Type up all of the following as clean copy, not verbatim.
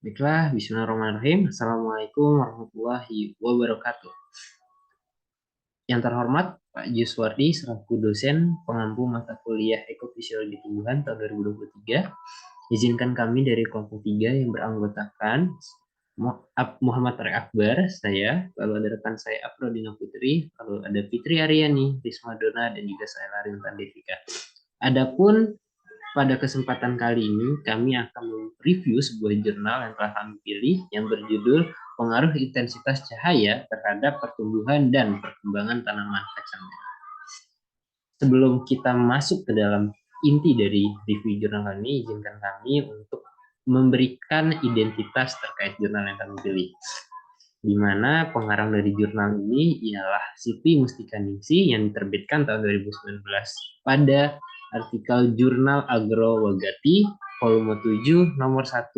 Baiklah, bismillahirrahmanirrahim. Assalamualaikum warahmatullahi wabarakatuh. Yang terhormat Pak Juswardi selaku dosen pengampu mata kuliah Ekofisiologi Tumbuhan tahun 2023. Izinkan kami dari kelompok 3 yang beranggotakan Muhammad Tarik Akbar, saya, lalu ada rekan saya Afrodina Putri, lalu ada Fitri Aryani, Risma Dona, dan juga saya Larintan Devika. Adapun pada kesempatan kali ini, kami akan mereview sebuah jurnal yang telah kami pilih yang berjudul Pengaruh Intensitas Cahaya Terhadap Pertumbuhan dan Perkembangan Tanaman Kacang Merah. Sebelum kita masuk ke dalam inti dari review jurnal kali ini, izinkan kami untuk memberikan identitas terkait jurnal yang kami pilih. Di mana pengarang dari jurnal ini ialah Siti Mustika Ningsih yang diterbitkan tahun 2019 pada artikel Jurnal Agro Wagati volume 7 nomor 1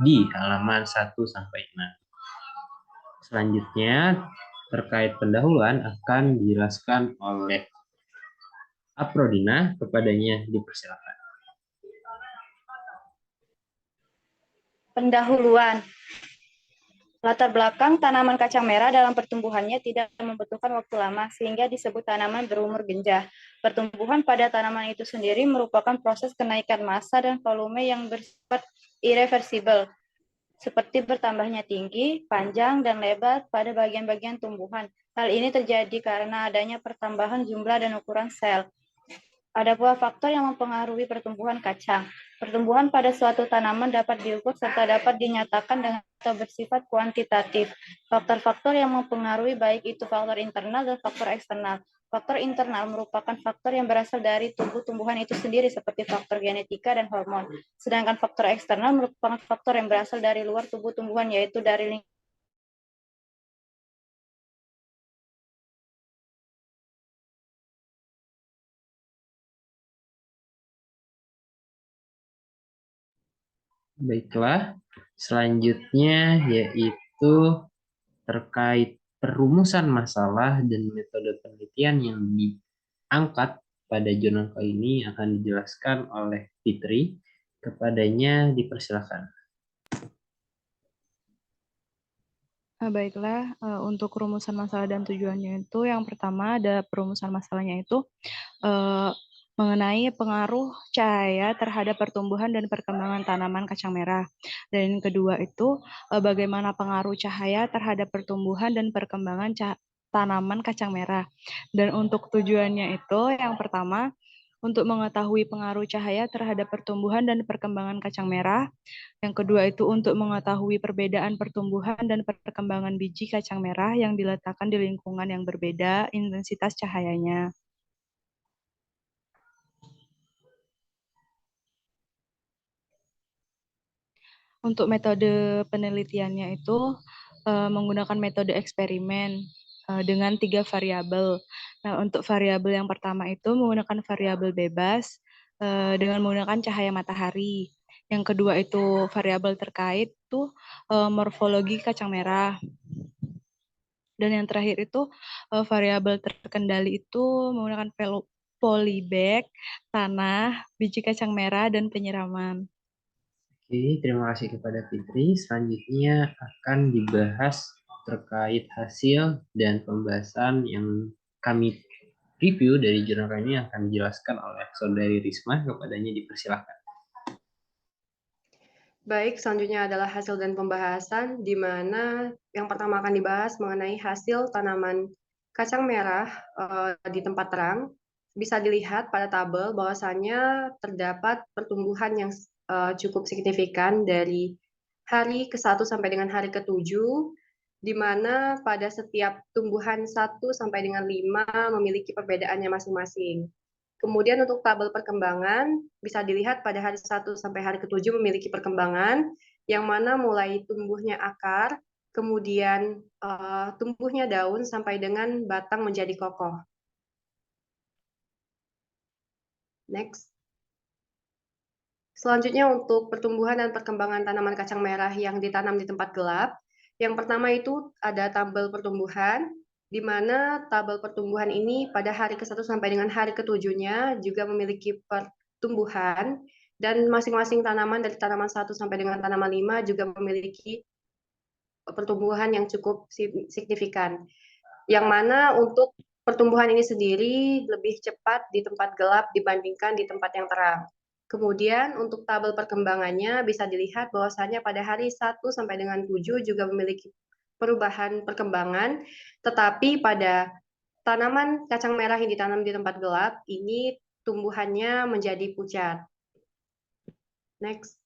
di halaman 1 sampai 6. Selanjutnya terkait pendahuluan akan dijelaskan oleh Afrodina, kepadanya dipersilakan. Pendahuluan. Latar belakang tanaman kacang merah dalam pertumbuhannya tidak membutuhkan waktu lama, sehingga disebut tanaman berumur genjah. Pertumbuhan pada tanaman itu sendiri merupakan proses kenaikan massa dan volume yang bersifat irreversibel, seperti bertambahnya tinggi, panjang, dan lebar pada bagian-bagian tumbuhan. Hal ini terjadi karena adanya pertambahan jumlah dan ukuran sel. Ada pula faktor yang mempengaruhi pertumbuhan kacang. Pertumbuhan pada suatu tanaman dapat diukur serta dapat dinyatakan dengan atau bersifat kuantitatif. Faktor-faktor yang mempengaruhi baik itu faktor internal dan faktor eksternal. Faktor internal merupakan faktor yang berasal dari tubuh tumbuhan itu sendiri seperti faktor genetika dan hormon. Sedangkan faktor eksternal merupakan faktor yang berasal dari luar tubuh tumbuhan yaitu dari lingkungan. Baiklah, selanjutnya yaitu terkait perumusan masalah dan metode penelitian yang diangkat pada jurnal kali ini akan dijelaskan oleh Fitri. Kepadanya dipersilakan. Baiklah, untuk rumusan masalah dan tujuannya itu yang pertama ada perumusan masalahnya itu eh, mengenai pengaruh cahaya terhadap pertumbuhan dan perkembangan tanaman kacang merah. Dan yang kedua itu bagaimana pengaruh cahaya terhadap pertumbuhan dan perkembangan tanaman kacang merah. Dan untuk tujuannya itu yang pertama untuk mengetahui pengaruh cahaya terhadap pertumbuhan dan perkembangan kacang merah. Yang kedua itu untuk mengetahui perbedaan pertumbuhan dan perkembangan biji kacang merah yang diletakkan di lingkungan yang berbeda intensitas cahayanya. Untuk metode penelitiannya itu menggunakan metode eksperimen dengan 3 variabel. Nah, untuk variabel yang pertama itu menggunakan variabel bebas dengan menggunakan cahaya matahari. Yang kedua itu variabel terkait itu morfologi kacang merah. Dan yang terakhir itu variabel terkendali itu menggunakan polybag, tanah, biji kacang merah, dan penyiraman. Oke, terima kasih kepada Fitri. Selanjutnya akan dibahas terkait hasil dan pembahasan yang kami review dari jurnal ini akan dijelaskan oleh Saudari Risma. Kepadanya dipersilakan. Baik, selanjutnya adalah hasil dan pembahasan, di mana yang pertama akan dibahas mengenai hasil tanaman kacang merah di tempat terang. Bisa dilihat pada tabel bahwasannya terdapat pertumbuhan yang cukup signifikan dari hari ke-1 sampai dengan hari ke-7, di mana pada setiap tumbuhan 1 sampai dengan 5 memiliki perbedaannya masing-masing. Kemudian untuk tabel perkembangan bisa dilihat pada hari 1 sampai hari ke-7 memiliki perkembangan yang mana mulai tumbuhnya akar, kemudian tumbuhnya daun sampai dengan batang menjadi kokoh. Next. Selanjutnya untuk pertumbuhan dan perkembangan tanaman kacang merah yang ditanam di tempat gelap. Yang pertama itu ada tabel pertumbuhan, di mana tabel pertumbuhan ini pada hari ke-1 sampai dengan hari ke-7-nya juga memiliki pertumbuhan, Dan masing-masing tanaman dari tanaman 1 sampai dengan tanaman 5 juga memiliki pertumbuhan yang cukup signifikan. Yang mana untuk pertumbuhan ini sendiri lebih cepat di tempat gelap dibandingkan di tempat yang terang. Kemudian untuk tabel perkembangannya bisa dilihat bahwasanya pada hari 1 sampai dengan 7 juga memiliki perubahan perkembangan, tetapi pada tanaman kacang merah yang ditanam di tempat gelap ini tumbuhannya menjadi pucat. Next.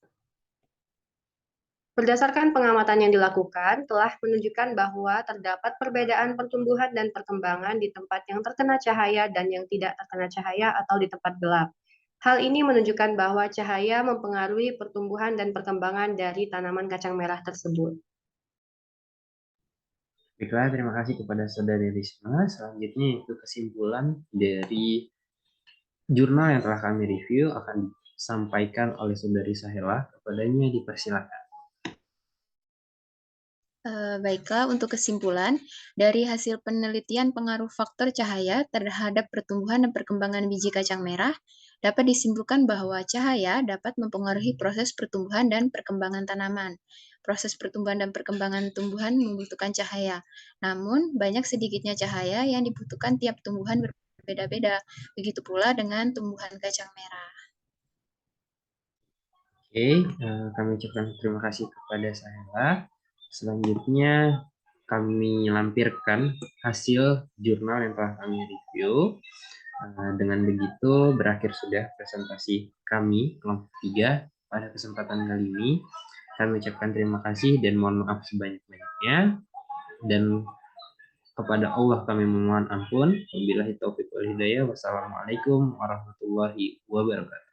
Berdasarkan pengamatan yang dilakukan, telah menunjukkan bahwa terdapat perbedaan pertumbuhan dan perkembangan di tempat yang terkena cahaya dan yang tidak terkena cahaya atau di tempat gelap. Hal ini menunjukkan bahwa cahaya mempengaruhi pertumbuhan dan perkembangan dari tanaman kacang merah tersebut. Baiklah, terima kasih kepada Saudari Risma. Selanjutnya itu kesimpulan dari jurnal yang telah kami review akan disampaikan oleh Saudari Sahela. Kepadanya dipersilakan. Baiklah, untuk kesimpulan, dari hasil penelitian pengaruh faktor cahaya terhadap pertumbuhan dan perkembangan biji kacang merah, dapat disimpulkan bahwa cahaya dapat mempengaruhi proses pertumbuhan dan perkembangan tanaman. Proses pertumbuhan dan perkembangan tumbuhan membutuhkan cahaya, namun banyak sedikitnya cahaya yang dibutuhkan tiap tumbuhan berbeda-beda. Begitu pula dengan tumbuhan kacang merah. Oke, kami ucapkan terima kasih kepada Sahela. Selanjutnya kami lampirkan hasil jurnal yang telah kami review. Dengan begitu berakhir sudah presentasi kami kelompok 3 pada kesempatan kali ini. Kami ucapkan terima kasih dan mohon maaf sebanyak-banyaknya. Dan kepada Allah kami memohon ampun. Wabillahi taufiq wal hidayah. Wassalamualaikum warahmatullahi wabarakatuh.